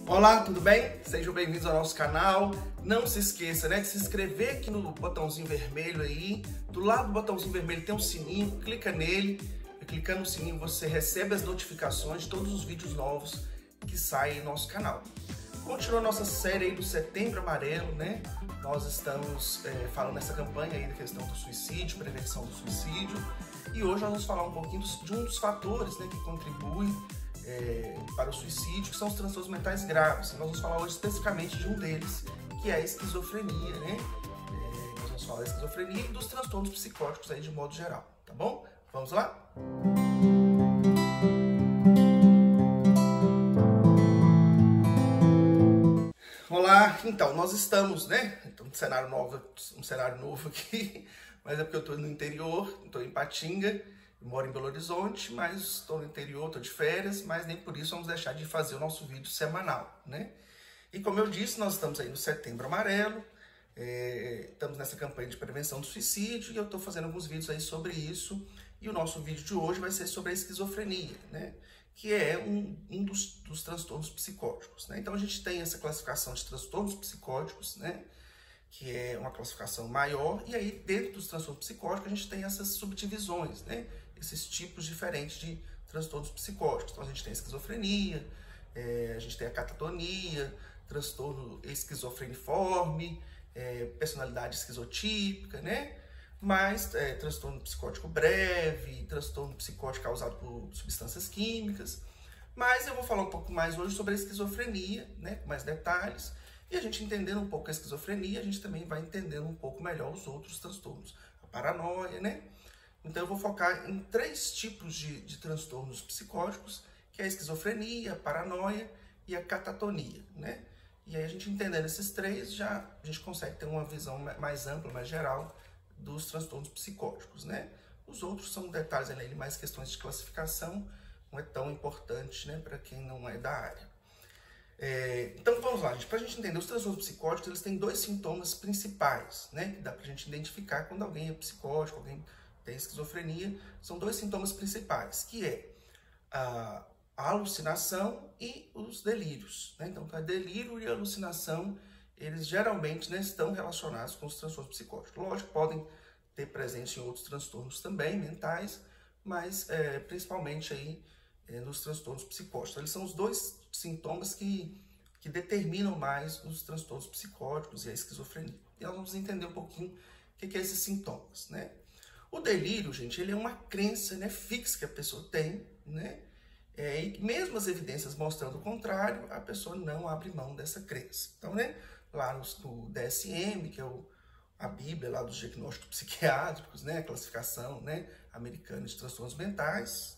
Olá, tudo bem? Sejam bem-vindos ao nosso canal. Não se esqueça, de se inscrever aqui no botãozinho vermelho aí. Do lado do botãozinho vermelho tem um sininho, clica nele. E clicando no sininho você recebe as notificações de todos os vídeos novos que saem no nosso canal. Continua nossa série aí do Setembro Amarelo, Nós estamos falando nessa campanha aí da questão do suicídio, prevenção do suicídio. E hoje nós vamos falar um pouquinho de um dos fatores, que contribuem para o suicídio, que são os transtornos mentais graves. Nós vamos falar hoje especificamente de um deles, que é a esquizofrenia, Nós vamos falar da esquizofrenia e dos transtornos psicóticos aí de modo geral, tá bom? Vamos lá? Olá, então, nós estamos, Então, um cenário novo aqui, mas é porque eu estou no interior, estou em Patinga. Eu moro em Belo Horizonte, mas estou no interior, estou de férias, mas nem por isso vamos deixar de fazer o nosso vídeo semanal, E como eu disse, nós estamos aí no Setembro Amarelo, estamos nessa campanha de prevenção do suicídio e eu estou fazendo alguns vídeos aí sobre isso. E o nosso vídeo de hoje vai ser sobre a esquizofrenia, que é um dos transtornos psicóticos, Então a gente tem essa classificação de transtornos psicóticos, que é uma classificação maior, e aí dentro dos transtornos psicóticos a gente tem essas subdivisões, esses tipos diferentes de transtornos psicóticos. Então a gente tem a esquizofrenia, a gente tem a catatonia, transtorno esquizofreniforme, personalidade esquizotípica, mas transtorno psicótico breve, transtorno psicótico causado por substâncias químicas. Mas eu vou falar um pouco mais hoje sobre a esquizofrenia, com mais detalhes. E a gente entendendo um pouco a esquizofrenia, a gente também vai entendendo um pouco melhor os outros transtornos. A paranoia, Então eu vou focar em 3 tipos de transtornos psicóticos, que é a esquizofrenia, a paranoia e a catatonia, E aí a gente entendendo esses 3, a gente consegue ter uma visão mais ampla, mais geral dos transtornos psicóticos, Os outros são detalhes ali, mais questões de classificação, não é tão importante, para quem não é da área. Então vamos lá, gente. Para a gente entender, os transtornos psicóticos, eles têm 2 sintomas principais, que dá para a gente identificar quando alguém é psicótico, alguém tem esquizofrenia. São 2 sintomas principais, que é a alucinação e os delírios, Então, a delírio e a alucinação, eles geralmente estão relacionados com os transtornos psicóticos. Lógico, podem ter presente em outros transtornos também, mentais, mas principalmente aí nos transtornos psicóticos. Então, eles são os 2 sintomas que determinam mais os transtornos psicóticos e a esquizofrenia. E nós vamos entender um pouquinho o que é esses sintomas, O delírio, gente, ele é uma crença, fixa que a pessoa tem, e mesmo as evidências mostrando o contrário, a pessoa não abre mão dessa crença. Então, lá no DSM, que é a Bíblia lá dos diagnósticos psiquiátricos, a classificação americana de transtornos mentais,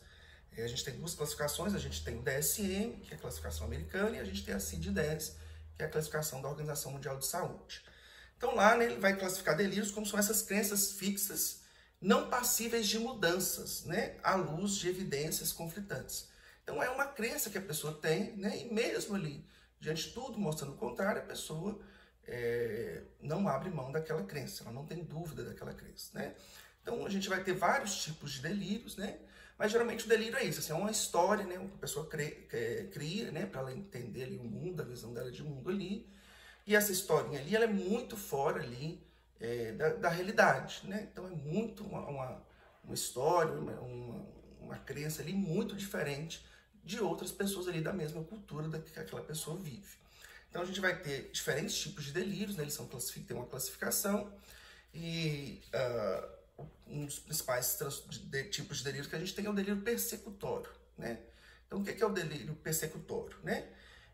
a gente tem 2 classificações, a gente tem o DSM, que é a classificação americana, e a gente tem a ICD-10, que é a classificação da Organização Mundial de Saúde. Então lá ele vai classificar delírios como são essas crenças fixas, não passíveis de mudanças, à luz de evidências conflitantes. Então é uma crença que a pessoa tem, e mesmo ali, diante de tudo mostrando o contrário, a pessoa não abre mão daquela crença, ela não tem dúvida daquela crença, Então a gente vai ter vários tipos de delírios, Mas geralmente o delírio é isso, assim, é uma história, que a pessoa cria, para ela entender ali o mundo, a visão dela de mundo ali. E essa historinha ali, ela é muito fora ali da realidade, Então é muito uma história, uma crença ali muito diferente de outras pessoas ali da mesma cultura que aquela pessoa vive. Então a gente vai ter diferentes tipos de delírios, Eles têm uma classificação e um dos principais tipos de delírio que a gente tem é o delírio persecutório, Então o que é o delírio persecutório,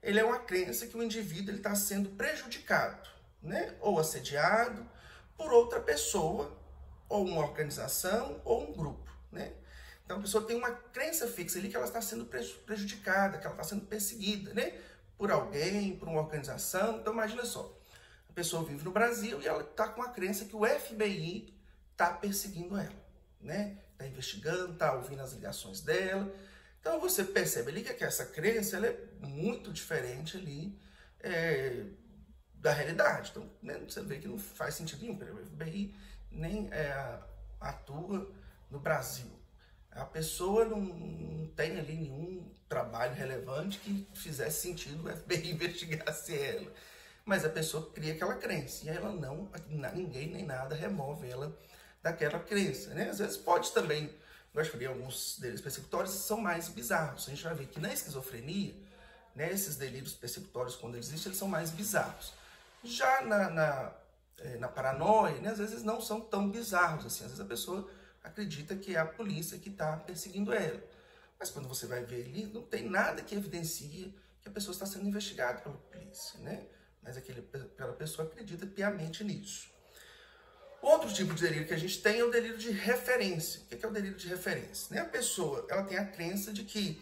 Ele é uma crença que o indivíduo está sendo prejudicado, ou assediado por outra pessoa, ou uma organização, ou um grupo, Então a pessoa tem uma crença fixa ali que ela está sendo prejudicada, que ela está sendo perseguida, por alguém, por uma organização. Então imagina só, a pessoa vive no Brasil e ela está com a crença que o FBI está perseguindo ela, Está investigando, está ouvindo as ligações dela. Então você percebe ali que essa crença ela é muito diferente ali da realidade. Então você vê que não faz sentido nenhum, o FBI nem atua no Brasil. A pessoa não tem ali nenhum trabalho relevante que fizesse sentido o FBI investigasse ela. Mas a pessoa cria aquela crença e ela não, ninguém nem nada remove ela daquela crença, né? Às vezes pode também, eu acho que alguns delírios persecutórios são mais bizarros. A gente vai ver que na esquizofrenia, né, esses delírios persecutórios, quando eles existem, eles são mais bizarros. Já na paranoia, né, às vezes não são tão bizarros assim. Às vezes a pessoa acredita que é a polícia que está perseguindo ela. Mas quando você vai ver ali, não tem nada que evidencia que a pessoa está sendo investigada pela polícia, né? Mas aquela pessoa acredita piamente nisso. Outro tipo de delírio que a gente tem é o delírio de referência. O que é o delírio de referência? Né? A pessoa ela tem a crença de que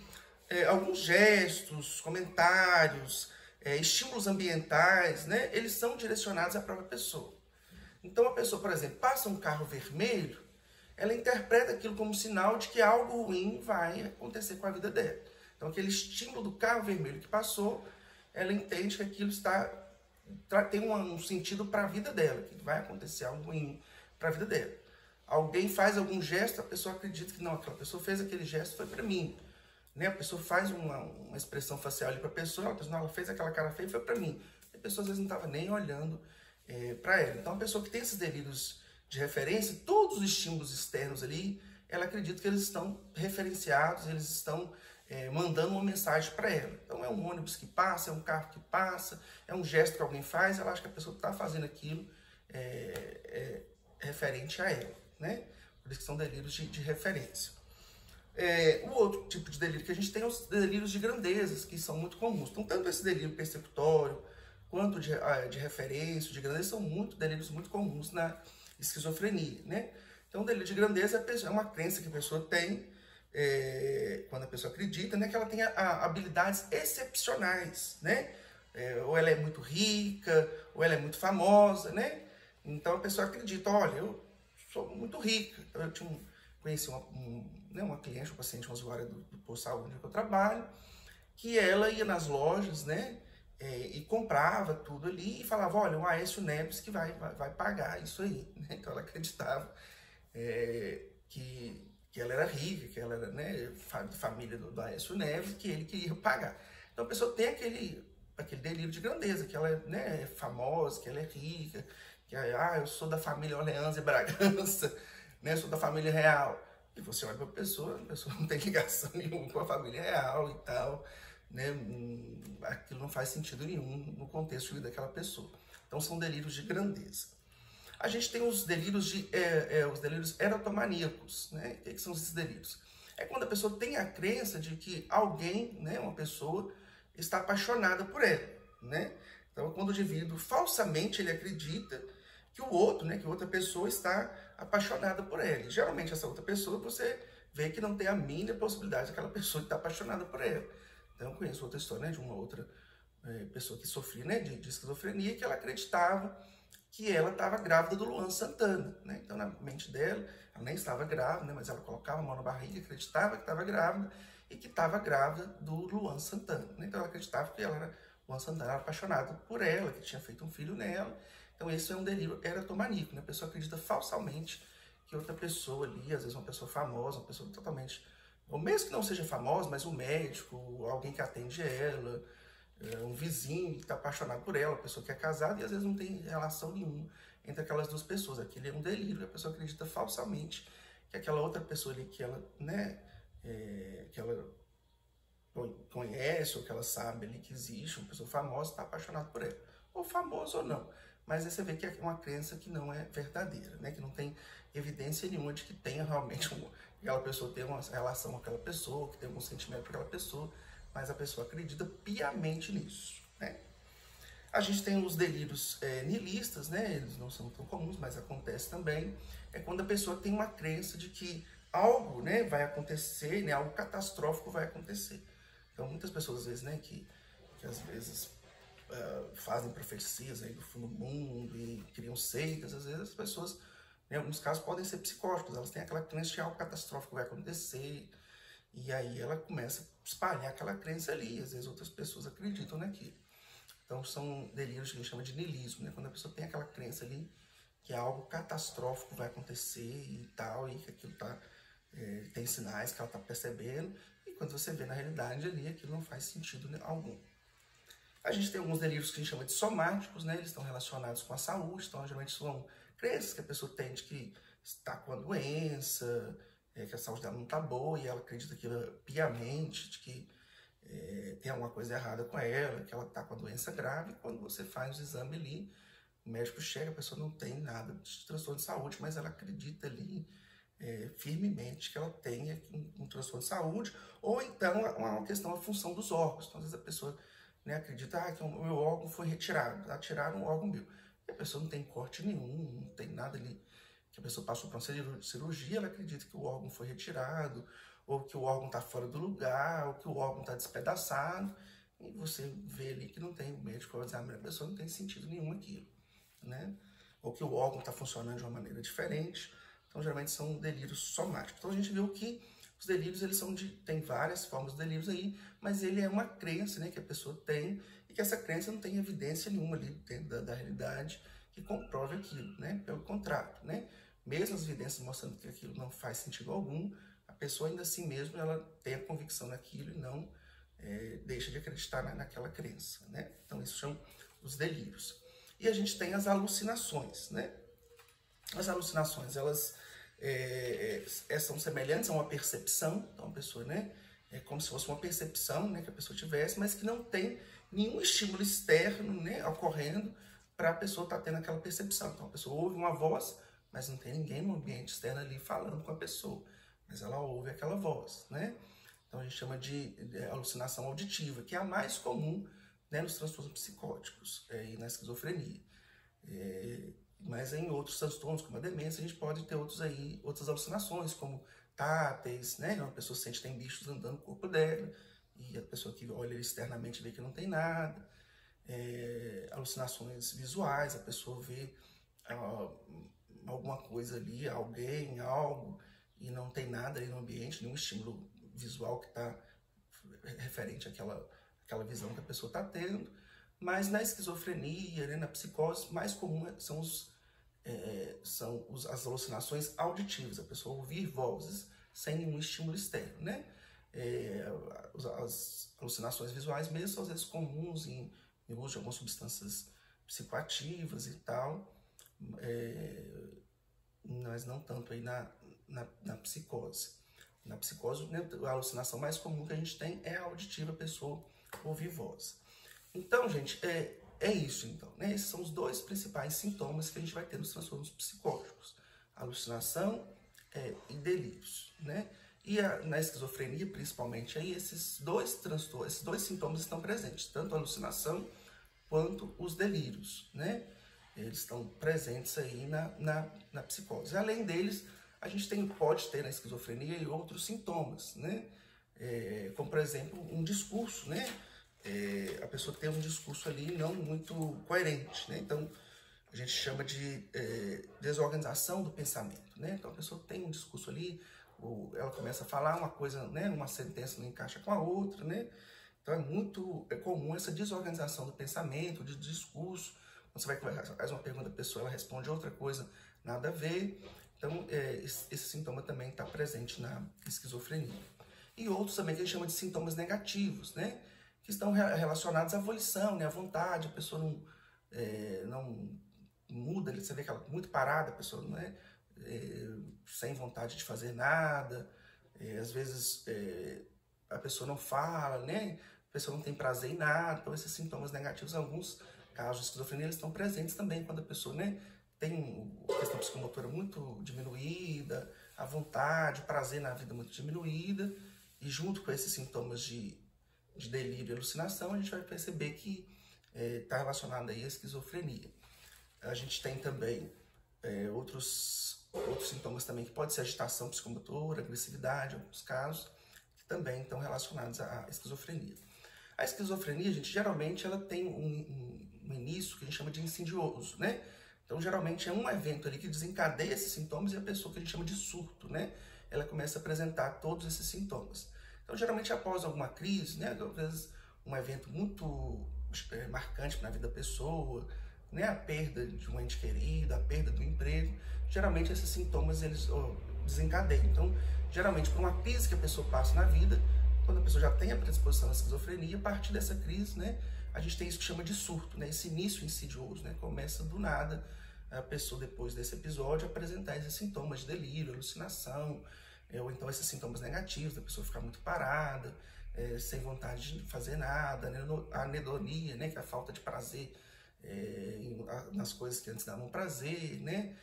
alguns gestos, comentários, estímulos ambientais, né, eles são direcionados à própria pessoa. Então a pessoa, por exemplo, passa um carro vermelho, ela interpreta aquilo como sinal de que algo ruim vai acontecer com a vida dela. Então aquele estímulo do carro vermelho que passou, ela entende que aquilo tem um sentido para a vida dela, que vai acontecer algo ruim para a vida dela. Alguém faz algum gesto, a pessoa acredita que não, aquela pessoa fez aquele gesto, foi para mim. Né? A pessoa faz uma expressão facial ali para a pessoa, ela fez aquela cara feia, foi para mim. A pessoa às vezes não estava nem olhando para ela. Então a pessoa que tem esses delírios de referência, todos os estímulos externos ali, ela acredita que eles estão referenciados, eles estão mandando uma mensagem para ela. Então é um ônibus que passa, é um carro que passa, é um gesto que alguém faz, ela acha que a pessoa está fazendo aquilo referente a ela, né? Por isso que são delírios de referência. O outro tipo de delírio que a gente tem é os delírios de grandezas, que são muito comuns. Então, tanto esse delírio persecutório, quanto de referência, de grandeza, são delírios muito comuns na esquizofrenia, né? Então, o delírio de grandeza é uma crença que a pessoa tem, quando a pessoa acredita, né, que ela tem habilidades excepcionais, né? Ou ela é muito rica, ou ela é muito famosa, né? Então, a pessoa acredita, olha, eu sou muito rica. Eu conheci uma cliente, uma paciente, uma usuária do posto de saúde que eu trabalho, que ela ia nas lojas, né, e comprava tudo ali e falava, olha, o Aécio Neves que vai pagar isso aí. Né? Então ela acreditava que ela era rica, que ela era, né, família do Aécio Neves, que ele queria pagar. Então a pessoa tem aquele delírio de grandeza, que ela é famosa, que ela é rica, que eu sou da família Orleans e Bragança, né, sou da família real. E você olha para a pessoa não tem ligação nenhuma com a família real e tal, né? Aquilo não faz sentido nenhum no contexto de vida daquela pessoa. Então são delírios de grandeza. A gente tem os delírios os delírios erotomaníacos, né? O que são esses delírios? É quando a pessoa tem a crença de que alguém, né, uma pessoa, está apaixonada por ela, né? Então quando o indivíduo falsamente ele acredita que o outro, né, que outra pessoa está apaixonada por ela. E, geralmente essa outra pessoa você vê que não tem a mínima possibilidade daquela pessoa estar apaixonada por ela. Então eu conheço outra história, né, de uma outra pessoa que sofria, né, de esquizofrenia, que ela acreditava que ela estava grávida do Luan Santana. Né? Então na mente dela, ela nem estava grávida, né, mas ela colocava a mão na barriga, acreditava que estava grávida e que estava grávida do Luan Santana. Né? Então ela acreditava que Luan Santana era apaixonado por ela, que tinha feito um filho nela. Então esse é um delírio erotomaníaco, né? A pessoa acredita falsamente que outra pessoa ali, às vezes uma pessoa famosa, uma pessoa totalmente, ou mesmo que não seja famosa, mas um médico, alguém que atende ela, um vizinho que está apaixonado por ela, uma pessoa que é casada e às vezes não tem relação nenhuma entre aquelas duas pessoas. Aquilo é um delírio, a pessoa acredita falsamente que aquela outra pessoa ali que ela, né, que ela conhece ou que ela sabe ali que existe, uma pessoa famosa, está apaixonada por ela. Ou famoso ou não. Mas aí você vê que é uma crença que não é verdadeira, né? Que não tem evidência nenhuma de que tenha realmente aquela pessoa ter uma relação com aquela pessoa, que tem algum sentimento por aquela pessoa, mas a pessoa acredita piamente nisso, né? A gente tem os delírios nihilistas, né? Eles não são tão comuns, mas acontece também. É quando a pessoa tem uma crença de que algo, né, vai acontecer, né, algo catastrófico vai acontecer. Então muitas pessoas às vezes, né, que às vezes fazem profecias aí do fim do mundo e criam seitas, às vezes as pessoas, em alguns casos, podem ser psicóticas, elas têm aquela crença de que algo catastrófico vai acontecer, e aí ela começa a espalhar aquela crença ali, às vezes outras pessoas acreditam naquilo. Então são delírios que a gente chama de niilismo, né? Quando a pessoa tem aquela crença ali que algo catastrófico vai acontecer e tal, e que aquilo está tem sinais que ela está percebendo, e quando você vê na realidade ali, aquilo não faz sentido algum. A gente tem alguns delírios que a gente chama de somáticos, né? Eles estão relacionados com a saúde, então geralmente são crenças que a pessoa tem de que está com a doença, que a saúde dela não está boa, e ela acredita aquilo piamente, de que tem alguma coisa errada com ela, que ela está com a doença grave, e quando você faz o exame ali, o médico chega, a pessoa não tem nada de transtorno de saúde, mas ela acredita ali firmemente que ela tenha um transtorno de saúde, ou então uma questão da função dos órgãos. Então, às vezes a pessoa acredita que o meu órgão foi retirado, tiraram um órgão meu. E a pessoa não tem corte nenhum, não tem nada ali, que a pessoa passou por uma cirurgia, ela acredita que o órgão foi retirado, ou que o órgão está fora do lugar, ou que o órgão está despedaçado, e você vê ali que não tem, o médico vai dizer, a pessoa não tem sentido nenhum aquilo, né? Ou que o órgão está funcionando de uma maneira diferente. Então, geralmente são delírios somáticos. Então, a gente viu que os delírios, eles tem várias formas de delírios aí, mas ele é uma crença, né, que a pessoa tem, e que essa crença não tem evidência nenhuma ali dentro da realidade que comprove aquilo, né? Pelo contrário, né? Mesmo as evidências mostrando que aquilo não faz sentido algum, a pessoa ainda assim mesmo, ela tem a convicção naquilo e não deixa de acreditar naquela crença, né? Então, isso são os delírios. E a gente tem as alucinações, né? As alucinações, elas são semelhantes a uma percepção, então a pessoa, né, é como se fosse uma percepção, né, que a pessoa tivesse, mas que não tem nenhum estímulo externo, né, ocorrendo para a pessoa estar tendo aquela percepção. Então a pessoa ouve uma voz, mas não tem ninguém no ambiente externo ali falando com a pessoa, mas ela ouve aquela voz, né? Então a gente chama de alucinação auditiva, que é a mais comum, né, nos transtornos psicóticos e na esquizofrenia. Mas em outros transtornos, como a demência, a gente pode ter outras alucinações, como táteis, né? Uma pessoa sente que tem bichos andando no corpo dela, e a pessoa que olha externamente vê que não tem nada. Alucinações visuais, a pessoa vê alguma coisa ali, alguém, algo, e não tem nada ali no ambiente, nenhum estímulo visual que está referente àquela visão que a pessoa está tendo. Mas na esquizofrenia, né, na psicose, mais comum são as alucinações auditivas, a pessoa ouvir vozes sem nenhum estímulo externo, né? As alucinações visuais mesmo são às vezes comuns em uso de algumas substâncias psicoativas e tal, mas não tanto aí na psicose. Na psicose, né, a alucinação mais comum que a gente tem é a auditiva, a pessoa ouvir voz. Então, gente, é isso, então, né? Esses são os dois principais sintomas que a gente vai ter nos transtornos psicóticos: alucinação e delírios, né? E na esquizofrenia, principalmente, aí, esses dois sintomas estão presentes, tanto a alucinação quanto os delírios, né? Eles estão presentes aí na psicose. Além deles, a gente pode ter na esquizofrenia e outros sintomas, né? Como, por exemplo, um discurso, né? A pessoa tem um discurso ali não muito coerente, né? Então, a gente chama de desorganização do pensamento, né? Então, a pessoa tem um discurso ali, ela começa a falar uma coisa, né? Uma sentença não encaixa com a outra, né? Então, é comum essa desorganização do pensamento, do discurso. Quando você vai conversar, faz uma pergunta à pessoa, ela responde outra coisa, nada a ver. Então, esse sintoma também está presente na esquizofrenia. E outros também que a gente chama de sintomas negativos, né? Que estão relacionados à volição, né? À vontade, a pessoa não muda, você vê que ela é muito parada, a pessoa não sem vontade de fazer nada, às vezes a pessoa não fala, né? A pessoa não tem prazer em nada. Então esses sintomas negativos, em alguns casos de esquizofrenia, eles estão presentes também quando a pessoa, né, tem a questão psicomotora muito diminuída, a vontade, o prazer na vida muito diminuída, e junto com esses sintomas de delírio e alucinação, a gente vai perceber que está relacionado aí à esquizofrenia. A gente tem também outros sintomas também, que pode ser agitação psicomotora, agressividade, em alguns casos, que também estão relacionados à esquizofrenia. A esquizofrenia, gente, geralmente ela tem um início que a gente chama de insidioso, né? Então, geralmente é um evento ali que desencadeia esses sintomas, e a pessoa que a gente chama de surto, né? Ela começa a apresentar todos esses sintomas. Então, geralmente após alguma crise, né? Às vezes um evento muito marcante na vida da pessoa, né? A perda de um ente querido, a perda do emprego, geralmente esses sintomas, eles desencadeia. Então, geralmente, por uma crise que a pessoa passa na vida, quando a pessoa já tem a predisposição à esquizofrenia, a partir dessa crise, né, a gente tem isso que chama de surto, né, esse início insidioso, né, começa do nada a pessoa, depois desse episódio, apresentar esses sintomas de delírio, alucinação, ou então esses sintomas negativos, da pessoa ficar muito parada, sem vontade de fazer nada, né, a anedonia, né, que é a falta de prazer nas coisas que antes davam prazer, né,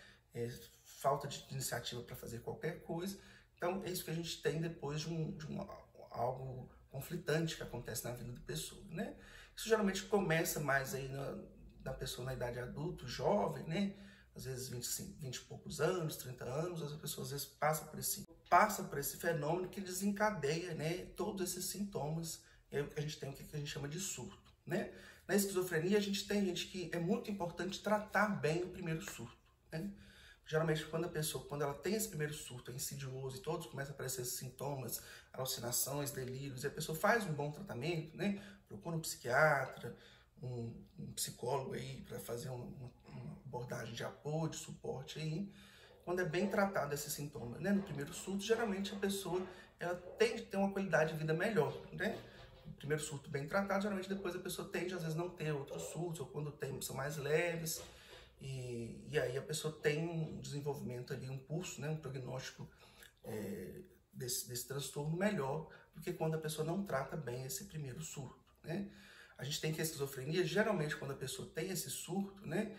falta de iniciativa para fazer qualquer coisa. Então, é isso que a gente tem depois de algo conflitante que acontece na vida da pessoa, né? Isso geralmente começa mais aí na pessoa na idade adulta, jovem, né? Às vezes 20 e poucos anos, 30 anos, as pessoas às vezes passa por esse fenômeno que desencadeia, né, todos esses sintomas. E aí a gente tem o que a gente chama de surto, né? Na esquizofrenia, a gente tem gente que é muito importante tratar bem o primeiro surto, né? Geralmente, quando ela tem esse primeiro surto, é insidioso, e todos começam a aparecer esses sintomas, alucinações, delírios, e a pessoa faz um bom tratamento, né? Procura um psiquiatra, um psicólogo aí, para fazer uma abordagem de apoio, de suporte aí. Quando é bem tratado esse sintoma, né? No primeiro surto, geralmente a pessoa ela tende a ter uma qualidade de vida melhor, né? O primeiro surto bem tratado, geralmente depois a pessoa tende, às vezes, não ter outros surtos, ou quando tem, são mais leves. E aí a pessoa tem um desenvolvimento ali, um curso, né, um prognóstico desse transtorno melhor do que quando a pessoa não trata bem esse primeiro surto, né? A gente tem que a esquizofrenia, geralmente quando a pessoa tem esse surto, né,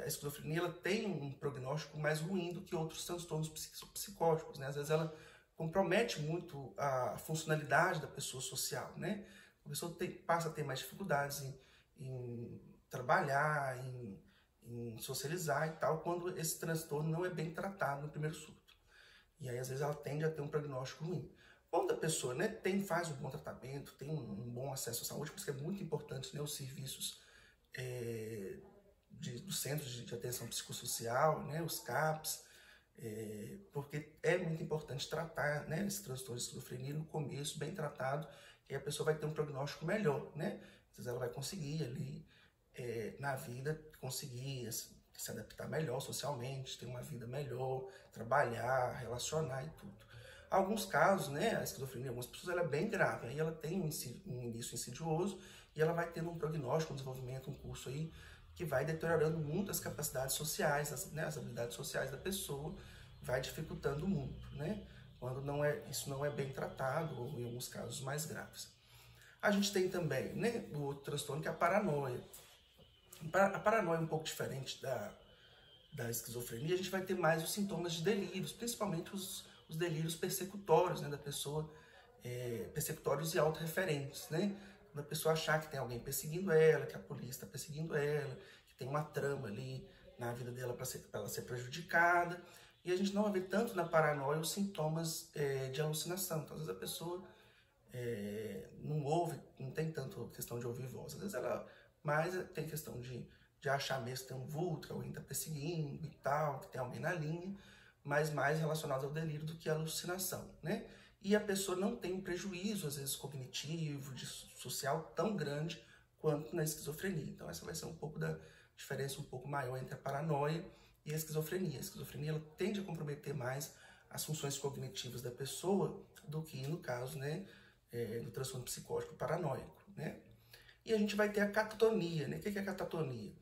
a esquizofrenia ela tem um prognóstico mais ruim do que outros transtornos psicóticos, né? Às vezes ela compromete muito a funcionalidade da pessoa social, né? A pessoa passa a ter mais dificuldades em trabalhar, em socializar e tal, quando esse transtorno não é bem tratado no primeiro surto. E aí, às vezes, ela tende a ter um prognóstico ruim. Quando a pessoa, né, faz um bom tratamento, tem um bom acesso à saúde, por isso que é muito importante, né, os serviços dos centros de atenção psicossocial, né, os CAPs, porque é muito importante tratar, né, esse transtorno de esquizofrenia no começo, bem tratado, que aí a pessoa vai ter um prognóstico melhor, né? Às vezes ela vai conseguir ali, na vida, conseguir se adaptar melhor socialmente, ter uma vida melhor, trabalhar, relacionar e tudo. Alguns casos, né, a esquizofrenia, algumas pessoas, ela é bem grave, aí ela tem um início insidioso e ela vai tendo um prognóstico, um desenvolvimento, um curso aí que vai deteriorando muito as capacidades sociais, as habilidades sociais da pessoa, vai dificultando muito, né, quando isso não é bem tratado, ou em alguns casos mais graves. A gente tem também, né, o outro transtorno que é a paranoia. A paranoia é um pouco diferente da esquizofrenia, a gente vai ter mais os sintomas de delírios, principalmente os delírios persecutórios, né, da pessoa, persecutórios e autorreferentes, né? Quando a pessoa achar que tem alguém perseguindo ela, que a polícia está perseguindo ela, que tem uma trama ali na vida dela para ela ser prejudicada. E a gente não vai ver tanto na paranoia os sintomas de alucinação. Então, às vezes a pessoa não ouve, não tem tanto questão de ouvir voz. Às vezes ela mais tem questão de achar mesmo que tem um vulto, que alguém está perseguindo e tal, que tem alguém na linha, mas mais relacionado ao delírio do que à alucinação, né? E a pessoa não tem um prejuízo, às vezes, cognitivo, social tão grande quanto na esquizofrenia. Então essa vai ser um pouco da diferença um pouco maior entre a paranoia e a esquizofrenia. A esquizofrenia ela tende a comprometer mais as funções cognitivas da pessoa do que, no caso, né, do transtorno psicótico paranoico, né? E a gente vai ter a catatonia, né? O que é a catatonia?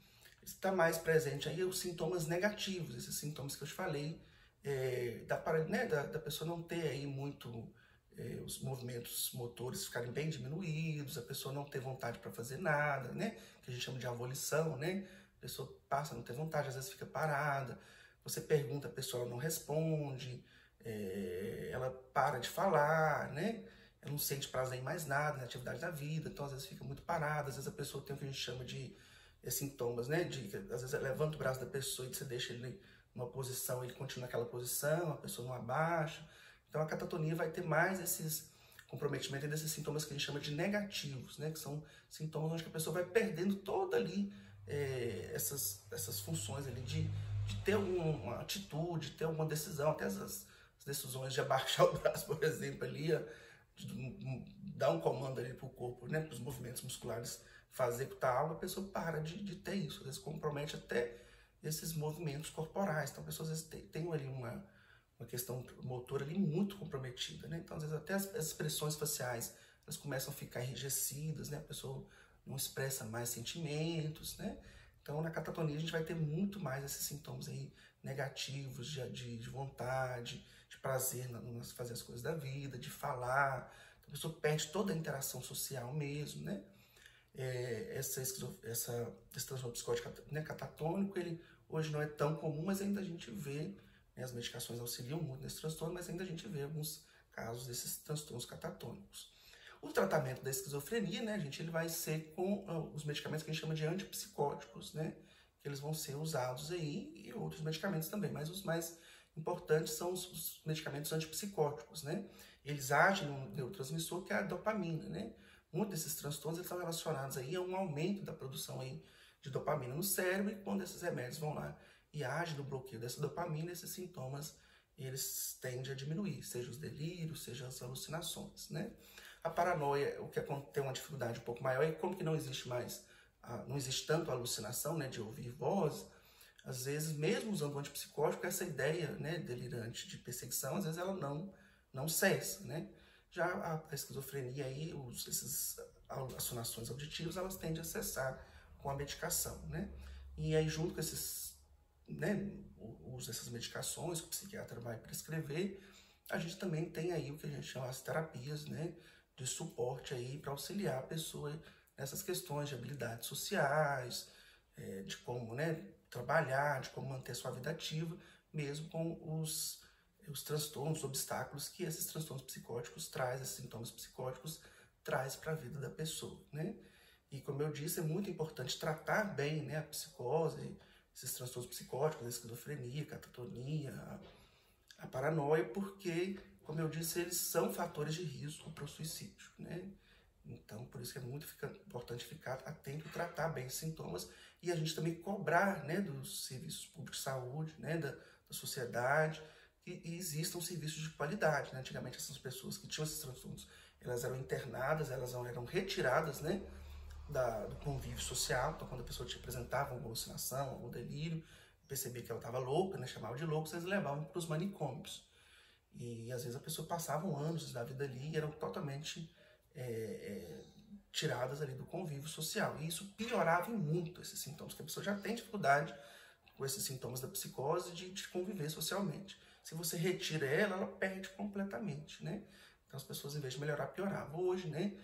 Está mais presente aí os sintomas negativos, esses sintomas que eu te falei, da pessoa não ter aí muito os movimentos motores ficarem bem diminuídos, a pessoa não ter vontade para fazer nada, né? Que a gente chama de avolição, né? A pessoa passa a não ter vontade, às vezes fica parada, você pergunta, a pessoa não responde, ela para de falar, né? Ela não sente prazer em mais nada, na atividade da vida, então às vezes fica muito parada, às vezes a pessoa tem o que a gente chama de sintomas, né? Às vezes levanta o braço da pessoa e você deixa ele numa posição, ele continua naquela posição, a pessoa não abaixa. Então a catatonia vai ter mais esses comprometimentos desses sintomas que a gente chama de negativos, né? Que são sintomas onde a pessoa vai perdendo toda ali essas funções ali de ter alguma atitude, ter alguma decisão, até as decisões de abaixar o braço, por exemplo, ali, de dar um comando ali para o corpo, né? Para os movimentos musculares fazer executar algo, a pessoa para de ter isso, às vezes compromete até esses movimentos corporais. Então a pessoa às vezes tem ali uma questão motora ali muito comprometida, né? Então, às vezes, até as expressões faciais, elas começam a ficar enrijecidas, né? A pessoa não expressa mais sentimentos, né? Então, na catatonia, a gente vai ter muito mais esses sintomas aí negativos de vontade, de prazer em fazer as coisas da vida, de falar. Então, a pessoa perde toda a interação social mesmo, né? Esse transtorno psicótico, né, catatônico, ele hoje não é tão comum, mas ainda a gente vê, né, as medicações auxiliam muito nesse transtorno, mas ainda a gente vê alguns casos desses transtornos catatônicos. O tratamento da esquizofrenia, né, gente, ele vai ser com os medicamentos que a gente chama de antipsicóticos, né, que eles vão ser usados aí, e outros medicamentos também, mas os mais importantes são os medicamentos antipsicóticos, né, eles agem no neurotransmissor que é a dopamina, né. Muitos desses transtornos estão relacionados aí a um aumento da produção aí de dopamina no cérebro, e quando esses remédios vão lá e agem no bloqueio dessa dopamina, esses sintomas eles tendem a diminuir, seja os delírios, seja as alucinações, né? A paranoia, o que tem uma dificuldade um pouco maior é como que não existe mais, não existe tanto a alucinação, né, de ouvir voz. Às vezes, mesmo usando o antipsicótico, essa ideia, né, delirante de perseguição, às vezes ela não cessa, né? Já a esquizofrenia aí, essas alucinações auditivas, elas tendem a cessar com a medicação, né? E aí, junto com esses, né, uso dessas medicações que o psiquiatra vai prescrever, a gente também tem aí o que a gente chama as terapias, né, de suporte aí para auxiliar a pessoa nessas questões de habilidades sociais, de como, né, trabalhar, de como manter sua vida ativa, mesmo com os transtornos, os obstáculos que esses transtornos psicóticos trazem, esses sintomas psicóticos traz para a vida da pessoa, né? E como eu disse, é muito importante tratar bem, né, a psicose, esses transtornos psicóticos, a esquizofrenia, a catatonia, a paranoia, porque, como eu disse, eles são fatores de risco para o suicídio, né? Então, por isso que é muito importante ficar atento e tratar bem os sintomas, e a gente também cobrar, né, dos serviços públicos de saúde, né, da sociedade, que existam serviços de qualidade, né? Antigamente, essas pessoas que tinham esses transtornos, elas eram internadas, elas eram retiradas, né, do convívio social. Então, quando a pessoa te apresentava uma alucinação, algum delírio, percebia que ela estava louca, né, chamava de louco, eles levavam para os manicômios. E às vezes a pessoa passava anos da vida ali e eram totalmente tiradas ali do convívio social. E isso piorava muito esses sintomas, porque a pessoa já tem dificuldade com esses sintomas da psicose de conviver socialmente. Se você retira ela, ela perde completamente, né? Então as pessoas, em vez de melhorar, pioravam. Hoje, né,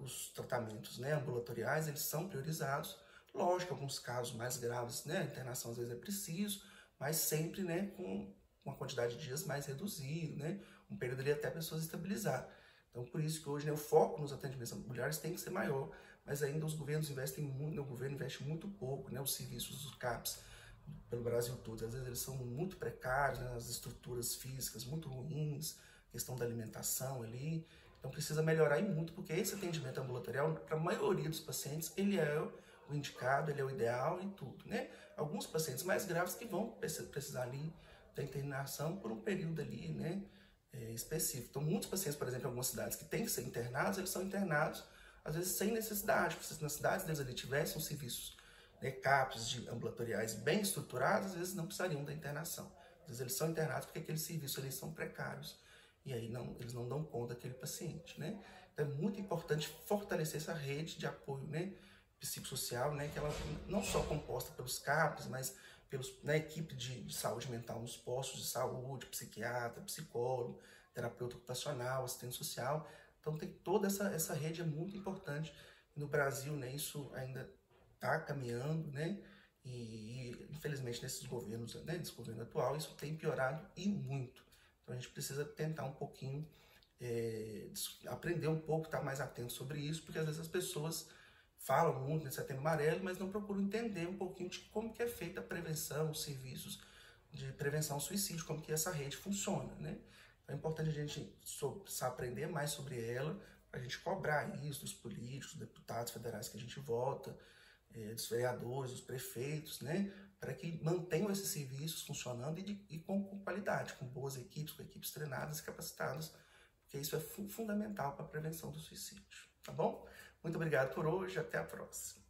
os tratamentos, né, ambulatoriais, eles são priorizados. Lógico, alguns casos mais graves, né, a internação às vezes é preciso, mas sempre, né, com uma quantidade de dias mais reduzida, né, um período ali até a pessoa se estabilizar. Então, por isso que hoje, né, o foco nos atendimentos ambulatoriais tem que ser maior, mas ainda os governos investem muito, o governo investe muito pouco, né, os serviços dos CAPs pelo Brasil todo. Às vezes eles são muito precários, né, as estruturas físicas muito ruins, questão da alimentação ali. Então precisa melhorar e muito, porque esse atendimento ambulatorial, para a maioria dos pacientes, ele é o indicado, ele é o ideal e tudo, né? Alguns pacientes mais graves que vão precisar ali da internação por um período ali, né, específico. Então, muitos pacientes, por exemplo, em algumas cidades que têm que ser internados, eles são internados, às vezes, sem necessidade, porque se nas cidades deles ali tivessem um serviços, né, CAPs ambulatoriais bem estruturados, às vezes não precisariam da internação. Às vezes eles são internados porque aqueles serviços ali são precários e aí eles não dão conta daquele paciente, né? Então é muito importante fortalecer essa rede de apoio, né, psicossocial, né, que ela não só composta pelos CAPs, mas na equipe de saúde mental nos postos de saúde, psiquiatra, psicólogo, terapeuta ocupacional, assistente social. Então tem toda essa rede, é muito importante. No Brasil, né, isso ainda está caminhando, né? E infelizmente nesses governos, né, nesse governo atual, isso tem piorado e muito. Então a gente precisa tentar um pouquinho, aprender um pouco, estar mais atento sobre isso, porque às vezes as pessoas falam muito nesse Setembro Amarelo, mas não procuram entender um pouquinho de como que é feita a prevenção, os serviços de prevenção ao suicídio, como que essa rede funciona, né? Então é importante a gente aprender mais sobre ela, para a gente cobrar isso dos políticos, deputados federais que a gente vota, dos vereadores, dos prefeitos, né, para que mantenham esses serviços funcionando e com qualidade, com boas equipes, com equipes treinadas e capacitadas, porque isso é fundamental para a prevenção do suicídio, tá bom? Muito obrigado por hoje, até a próxima.